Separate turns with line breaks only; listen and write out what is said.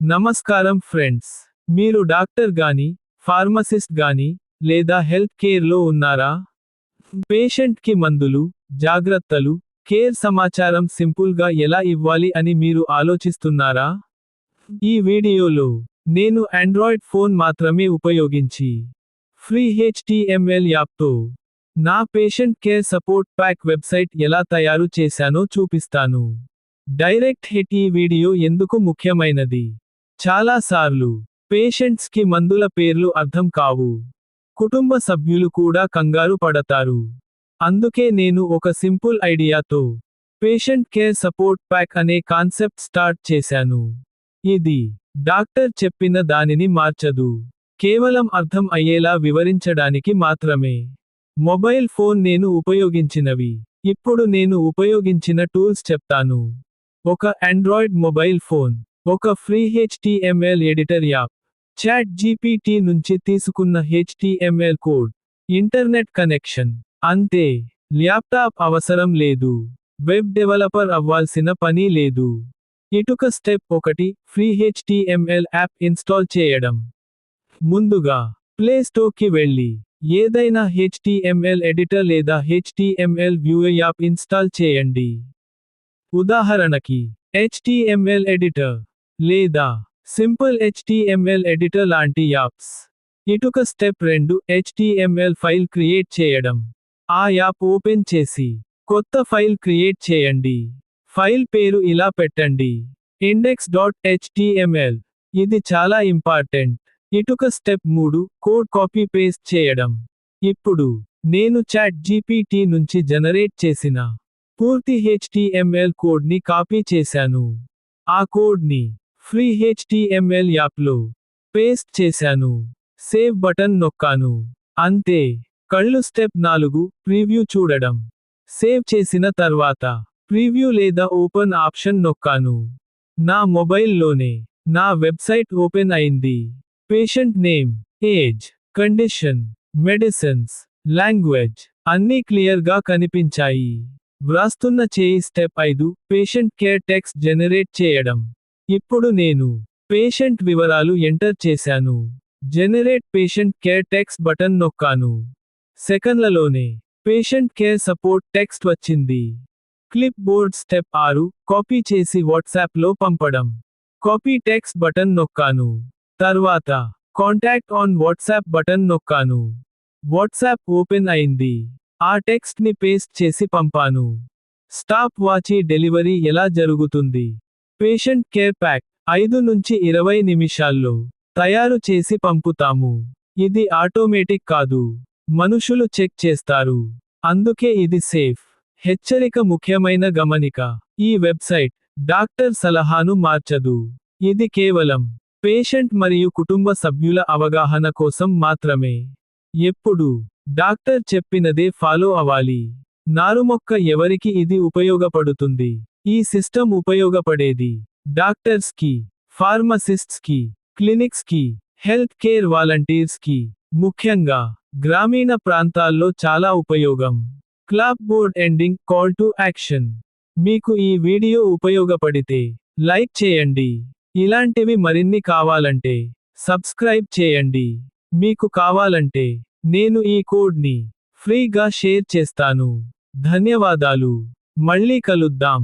నమస్కారం ఫ్రెండ్స్. మీరు డాక్టర్ గాని, ఫార్మసిస్ట్ గాని, లేదా హెల్త్ కేర్లో ఉన్నారా? పేషెంట్కి మందులు, జాగ్రత్తలు, కేర్ సమాచారం సింపుల్గా ఎలా ఇవ్వాలి అని మీరు ఆలోచిస్తున్నారా? ఈ వీడియోలో నేను ఆండ్రాయిడ్ ఫోన్ మాత్రమే ఉపయోగించి ఫ్రీ HTML యాప్తో నా patient care support pack website ఎలా తయారు చేశానో చూపిస్తాను. Direct hit. ఈ వీడియో ఎందుకు ముఖ్యమైనది? చాలా సార్లు పేషెంట్స్కి మందుల పేర్లు అర్థం కావు. కుటుంబ సభ్యులు కూడా కంగారు పడతారు. అందుకే నేను ఒక సింపుల్ ఐడియాతో పేషెంట్ కేర్ సపోర్ట్ ప్యాక్ అనే కాన్సెప్ట్ స్టార్ట్ చేశాను. ఇది డాక్టర్ చెప్పిన దానిని మార్చదు. కేవలం అర్థం అయ్యేలా వివరించడానికి మాత్రమే. మొబైల్ ఫోన్ నేను ఉపయోగించినవి. ఇప్పుడు నేను ఉపయోగించిన టూల్స్ చెప్తాను. ఒక ఆండ్రాయిడ్ మొబైల్ ఫోన్, ఒక free HTML editor app, chat GPT నుంచి తీసుకున్న HTML కోడ్, ఇంటర్నెట్ కనెక్షన్. అంతే. ల్యాప్టాప్ అవసరం లేదు. వెబ్ డెవలపర్ అవ్వాల్సిన పని లేదు. ఇటుక step 1, free HTML app install చేయడం. ముందుగా ప్లే స్టోర్కి వెళ్ళి ఏదైనా HTML ఎడిటర్ లేదా HTML వ్యూయర్ యాప్ ఇన్స్టాల్ చేయండి. ఉదాహరణకి HTML ఎడిటర్ లేదా సింపుల్ HTML ఎడిటర్ లాంటి యాప్స్. ఇటుక స్టెప్ 2, HTML ఫైల్ క్రియేట్ చేయడం. ఆ యాప్ ఓపెన్ చేసి కొత్త ఫైల్ క్రియేట్ చేయండి. ఫైల్ పేరు ఇలా పెట్టండి, index.html. ఇది చాలా ఇంపార్టెంట్. ఇటుక స్టెప్ 3, కోడ్ కాపీ పేస్ట్ చేయడం. ఇప్పుడు నేను చాట్ GPT నుంచి జనరేట్ చేసిన పూర్తి HTML కోడ్ని కాపీ చేశాను. ఆ కోడ్ని ఫ్రీ HTML యాప్లో పేస్ట్ చేశాను. సేవ్ బటన్ నొక్కాను. అంతే. కళ్ళు. స్టెప్ 4, ప్రీవ్యూ చూడడం. సేవ్ చేసిన తర్వాత ప్రీవ్యూ లేదా ఓపెన్ ఆప్షన్ నొక్కాను. నా మొబైల్లోనే నా వెబ్సైట్ ఓపెన్ అయింది. Patient name, age, condition, medicines, language అన్నీ క్లియర్గా కనిపించాయి. వ్రాస్తున్న చేయి. Step 5, patient care text generate చేయడం. ఇప్పుడు నేను పేషెంట్ వివరాలు ఎంటర్ చేశాను. Generate patient care text button నొక్కాను. సెకన్లలోనే పేషెంట్ కేర్ సపోర్ట్ టెక్స్ట్ వచ్చింది. Clipboard. స్టెప్ 6, కాపీ చేసి వాట్సాప్లో పంపడం. కాపీ టెక్స్ట్ బటన్ నొక్కాను. తర్వాత కాంటాక్ట్ ఆన్ వాట్సాప్ బటన్ నొక్కాను. వాట్సాప్ ఓపెన్ అయింది. ఆ టెక్స్ట్ని పేస్ట్ చేసి పంపాను. స్టాప్ వాచి. డెలివరీ ఎలా జరుగుతుంది? పేషెంట్ కేర్ ప్యాక్ 5 నుంచి 20 నిమిషాల్లో తయారు చేసి పంపుతాము. ఇది ఆటోమేటిక్ కాదు. మనుషులు చెక్ చేస్తారు. అందుకే ఇది సేఫ్. హెచ్చరిక. ముఖ్యమైన గమనిక. ఈ వెబ్సైట్ డాక్టర్ సలహాను మార్చదు. ఇది కేవలం పేషెంట్ మరియు కుటుంబ సభ్యుల అవగాహన కోసం మాత్రమే. ఎప్పుడు డాక్టర్ చెప్పినదే ఫాలో అవ్వాలి. నారుమొక్క. ఎవరికి ఇది ఉపయోగపడుతుంది? ఈ సిస్టమ్ ఉపయోగపడేది డాక్టర్స్కి, ఫార్మసిస్ట్స్కి, క్లినిక్స్కి, హెల్త్ కేర్ వాలంటీర్స్కి, ముఖ్యంగా గ్రామీణ ప్రాంతాల్లో చాలా ఉపయోగం. Clap board. Ending. Call to action. మీకు ఈ వీడియో ఉపయోగపడితే లైక్ చేయండి. ఇలాంటివి మరిన్ని కావాలంటే సబ్స్క్రైబ్ చేయండి. మీకు కావాలంటే నేను ఈ కోడ్ని ఫ్రీగా షేర్ చేస్తాను. ధన్యవాదాలు. మళ్ళీ కలుద్దాం.